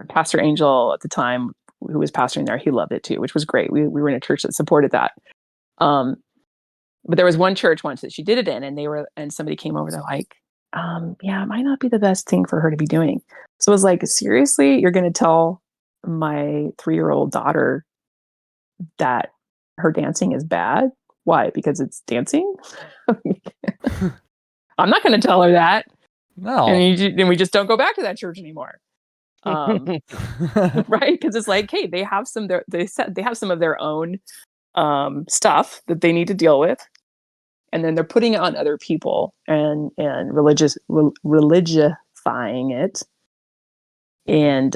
Pastor Angel at the time, who was pastoring there, he loved it too, which was great. We were in a church that supported that. But there was one church once that she did it in, and somebody came over. They're like, yeah, it might not be the best thing for her to be doing. So I was like, seriously, you're going to tell my 3-year-old daughter that her dancing is bad? Why? Because it's dancing? I'm not going to tell her that. No. And we just don't go back to that church anymore. Right? Because it's like, hey, they have some of their own stuff that they need to deal with, and then they're putting it on other people and religifying it, and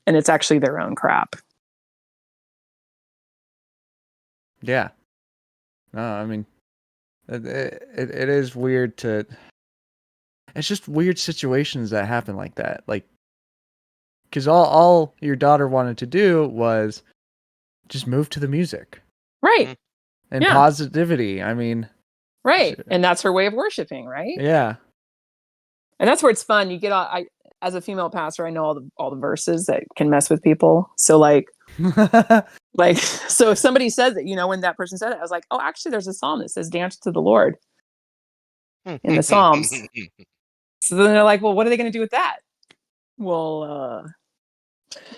it's actually their own crap. Yeah. No, I mean, it is weird to. It's just weird situations that happen like that, like, because all your daughter wanted to do was just move to the music, right? And positivity. I mean, right, and that's her way of worshiping, right? Yeah, and that's where it's fun. You get as a female pastor, I know all the verses that can mess with people. So like. Like, so if somebody says it, when that person said it, I was like, oh, actually, there's a psalm that says dance to the Lord. in the Psalms. So then they're like, well, what are they going to do with that? Well,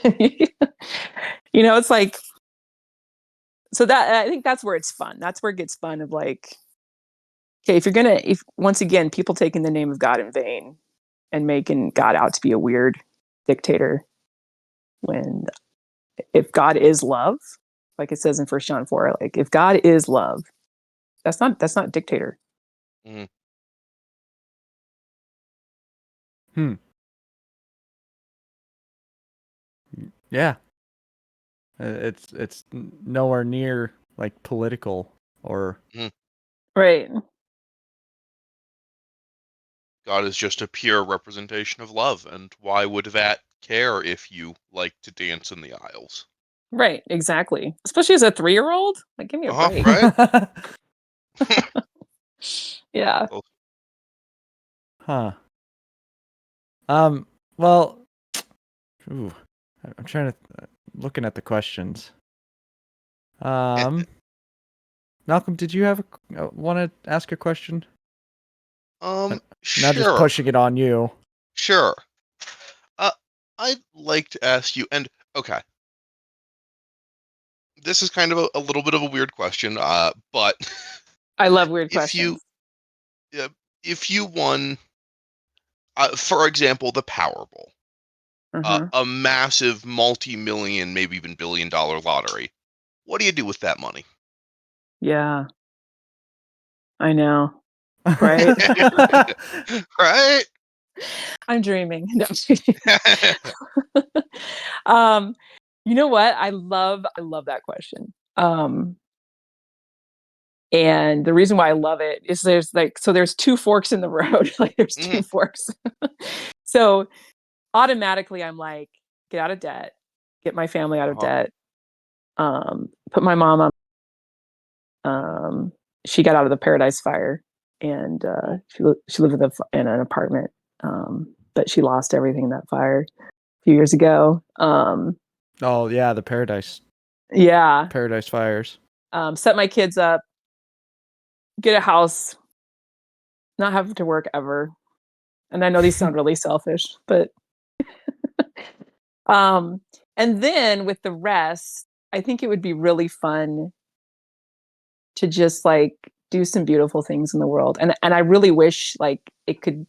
it's like, so that, I think that's where it's fun. That's where it gets fun of like, okay, if once again, people taking the name of God in vain and making God out to be a weird dictator, when if God is love, like it says in 1 John 4, like if God is love, that's not dictator. Mm. Yeah. It's nowhere near like political or Right. God is just a pure representation of love, and why would that care if you like to dance in the aisles? Right, exactly. Especially as a 3-year-old, like give me a break. Right? Yeah. Huh. Well, ooh, I'm trying to looking at the questions. Malcolm, did you have want to ask a question? Not just Sure. pushing it on you. Sure. I'd like to ask you, and okay, this is kind of a little bit of a weird question, but I love weird if you questions. if you won, for example, the Powerball, Uh-huh. a massive multi-million, maybe even billion-dollar lottery, what do you do with that money? Yeah. I know. Right? Right? I'm dreaming. No, I'm kidding. um, you know what? I love that question. And the reason why I love it is there's two forks in the road. Like there's two Mhm. forks. So automatically I'm like, get out of debt, get my family out of Uh-huh. debt, put my mom on. She got out of the Paradise Fire, and Cool. she lived in an apartment, but she lost everything in that fire a few years ago. Oh yeah, the Paradise Yeah, Fires. set my kids up, get a house, not have to work ever. And I know these sound really selfish, but um, and then with the rest, I think it would be really fun to just like do some beautiful things in the world. And I really wish like it could,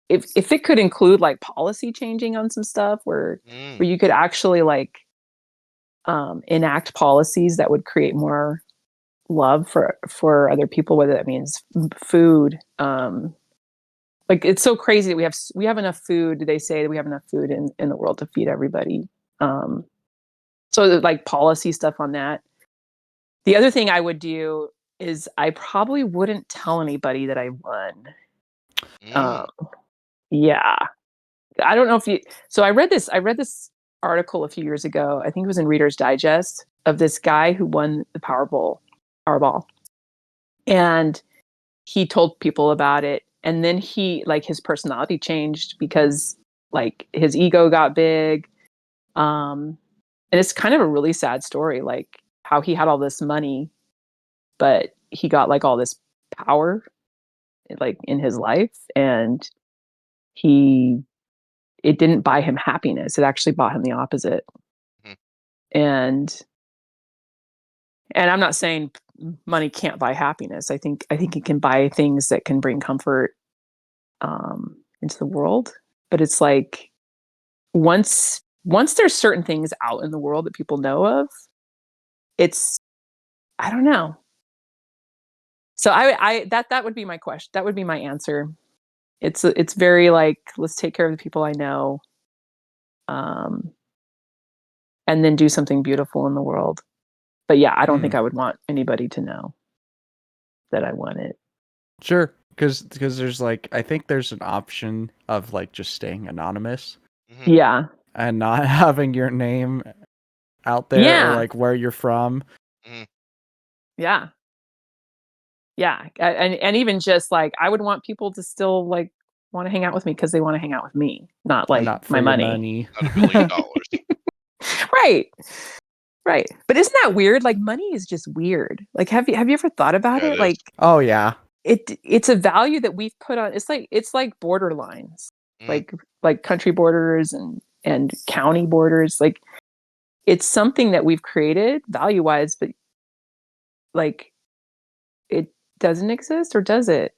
if it could include like policy changing on some stuff Mm. where you could actually like enact policies that would create more love for other people, whether that means food. Like it's so crazy that we have enough food. They say that we have enough food in the world to feed everybody. Um, so like policy stuff on that. The other thing I would do is I probably wouldn't tell anybody that I won. Mm. Um, yeah, I don't know if you. So I read this article a few years ago. I think it was in Reader's Digest of this guy who won the Powerball, and he told people about it. And then his personality changed because like his ego got big. And it's kind of a really sad story, like how he had all this money, but he got like all this power like in his life, and he it didn't buy him happiness. It actually bought him the opposite. Mhm. And I'm not saying money can't buy happiness. I think it can buy things that can bring comfort into the world. But it's like once there's certain things out in the world that people know of, it's I don't know. So that would be my question. That would be my answer. It's very like, let's take care of the people I know, um, and then do something beautiful in the world. But yeah, I don't think I would want anybody to know that I won it. Sure, because there's like I think there's an option of like just staying anonymous Mhm. Yeah, and not having your name out there or yeah, like where you're from. Mhm. yeah, yeah. And even just like I would want people to still like want to hang out with me because they want to hang out with me, not And like not for my your money. money. Not $1 billion. Right. Right. But isn't that weird? Like money is just weird. Like have you ever thought about Yeah, it it? is. Like Oh yeah. it's a value that we've put on. It's like borderlines, Mhm. like country borders and county borders. Like it's something that we've created value wise, but like it doesn't exist, or does it?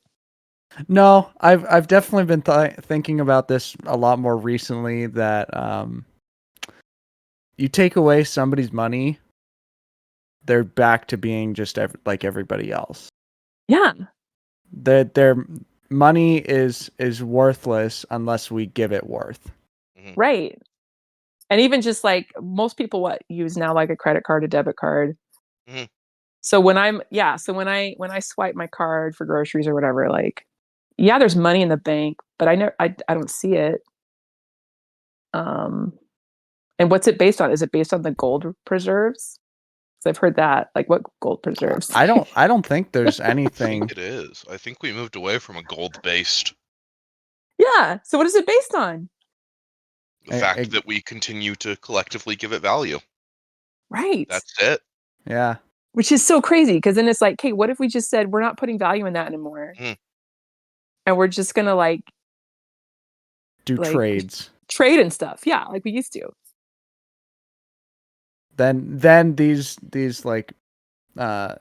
No, I've definitely been thinking about this a lot more recently. That you take away somebody's money, they're back to being just like everybody else. Yeah. Their money is worthless unless we give it worth. Mhm. Right. And even just like most people use now like a credit card, a debit card. Mhm. So when I swipe my card for groceries or whatever, like yeah, there's money in the bank, but I don't see it. Um and what's it based on? Is it based on the gold preserves? 'Cause I've heard that. Like what gold preserves? I don't think there's I think anything. it is. I think we moved away from a gold-based. Yeah. So what is it based on? The eh, fact eh, that we continue to collectively give it value. Right. That's it. yeah, Which is so crazy because then it's like, okay, what if we just said we're not putting value in that anymore? Mhm. And we're just gonna do like trades. trade and stuff. Yeah, like we used to. Then these like uh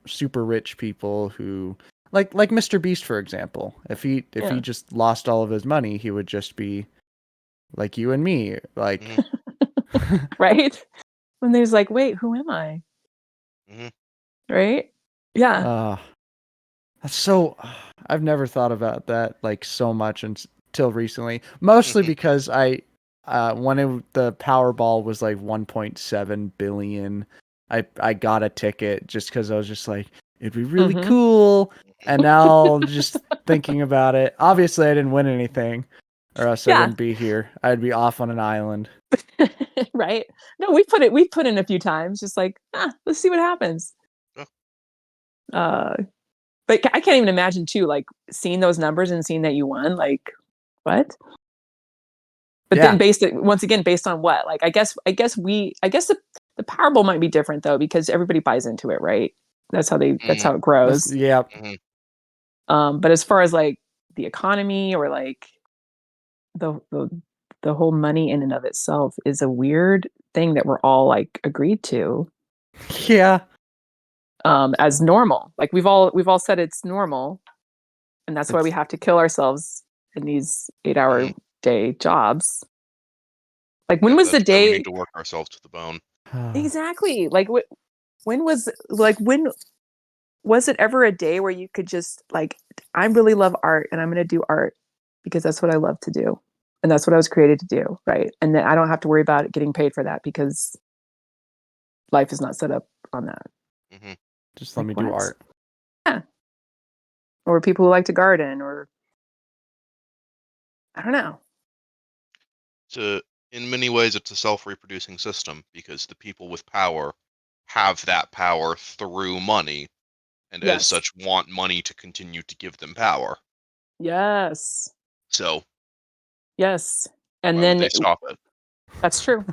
super rich people who like Mr. Beast, for example. If he Yeah. just lost all of his money, he would just be like you and me. Like Mhm. Right? When there's like, wait, who am I? Mhm. Right? Yeah. uh that's so I've never thought about that like so much until recently. Mostly Mhm. because the Powerball was like 1.7 billion, I got a ticket just cuz I was just like it'd be really Mm-hmm. cool. And now just thinking about it, obviously I didn't win anything or else I Yeah. wouldn't be here. I'd be off on an island. Right? No, we put in a few times, just like, let's see what happens. Yeah. Uh but I can't even imagine too, like seeing those numbers and seeing that you won, like what? But then Yeah. once again, based on what? Like I guess the Powerball might be different though, because everybody buys into it, right? That's Mhm. how it grows. Yeah. Mhm. But as far as like the economy or like the the the whole money in and of itself is a weird thing that we're all like agreed to Yeah. as normal. Like we've all said it's normal, and that's why we It's have to kill ourselves in these 8-hour Mhm. day jobs. Like when Yeah, was the that's why we need day to work ourselves to the bone. exactly? Like when was it ever a day where you could just like, I really love art and I'm going to do art because that's what I love to do. And that's what I was created to do. Right. And then I don't have to worry about getting paid for that because life is not set up on that. Mhm. just let Like me do what? art. Yeah. Or people who like to garden or I don't know. To In many ways, it's a self-reproducing system because the people with power have that power through money, and as Yes. such, want money to continue to give them power. Yes. So Yes. And why would then they stop it? that's true.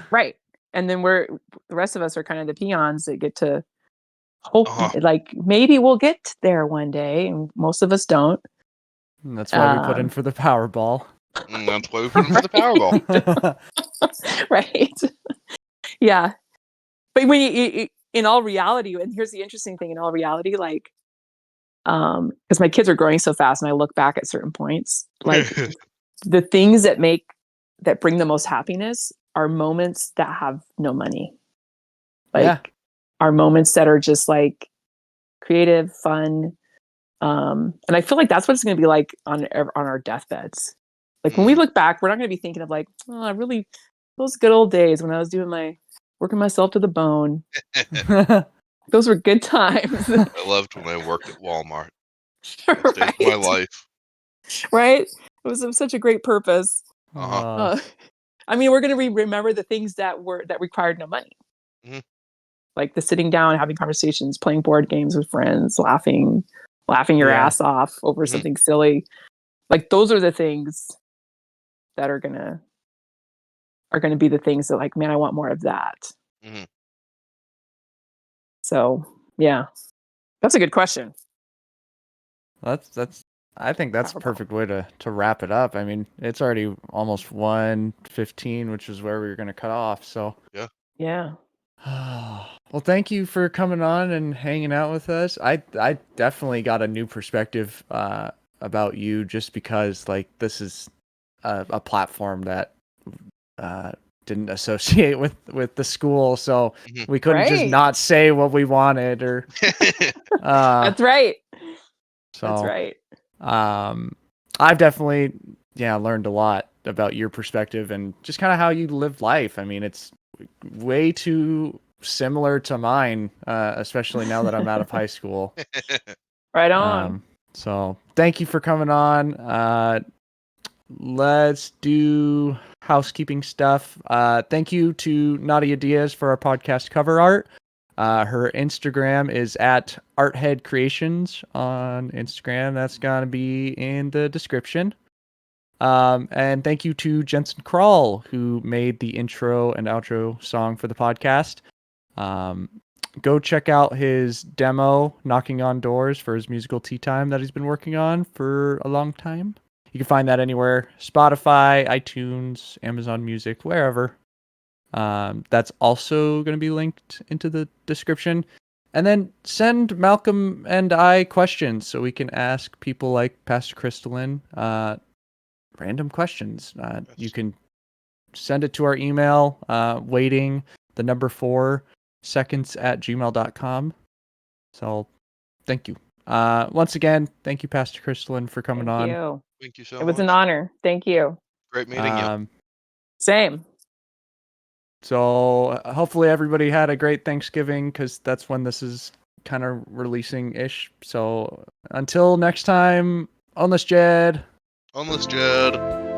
Right. And then the rest of us are kind of the peons that get to hope Uh-huh. like maybe we'll get there one day. And most of us don't. And that's why we put in Um, for the Powerball. That's why we put in for the Powerball. right. Right. Yeah. But when in all reality, and here's the interesting thing, in all reality, like, because my kids are growing so fast and I look back at certain points, like the things that bring the most happiness are moments that have no money. Yeah. Like are moments that are just like creative, fun. And I feel like that's what it's going to be like on our deathbeds. Like when we Mm. look back, we're not going to be thinking of like, oh, I really those good old days when I was doing my working myself to the bone. Those were good times, I loved when I worked at Walmart. Best days of my right? life. Right? It was of such a great purpose. Uh-huh. uh, Uh, I mean, we're going to remember the things that required no money, Mhm. like the sitting down, having conversations, playing board games with friends, laughing your yeah. ass off over Mhm. something silly. Like those are the things that are gonna be the things that like, man, I want more of that. Mhm. So yeah, that's a good question. That's I think that's a Powerful. perfect way to wrap it up. I mean, it's already almost 1:15, which is where we were going to cut off. So, Yeah. well, thank you for coming on and hanging out with us. I definitely got a new perspective about you just because like this is a platform that didn't associate with the school, so Mhm. we couldn't just Right. not say what we wanted or That's right. That's so right. I've definitely learned a lot about your perspective and just kind of how you live life. I mean, it's way too similar to mine, especially now that I'm out of high school. Right on. So thank you for coming on. Let's do housekeeping stuff. Thank you to Nadia Diaz for our podcast cover art. Her Instagram is at Arthead Creations on Instagram. That's going to be in the description. And thank you to Jensen Krall, who made the intro and outro song for the podcast. Go check out his demo, Knocking on Doors, for his musical tea time that he's been working on for a long time. You can find that anywhere: Spotify, iTunes, Amazon Music, wherever. That's also going to be linked into the description. And then send Malcolm and I questions so we can ask people like Pastor Krystalynn random questions. You can send it to our email, waiting the number 4 seconds at gmail.com. So thank you. Once again, thank you, Pastor Krystalynn, for coming Thank on. you. Thank you so It much. was an honor. Thank you. Great meeting you. Same. So hopefully everybody had a great Thanksgiving because that's when this is kind of releasing ish. So until next time, on this Jed. Homeless Jed.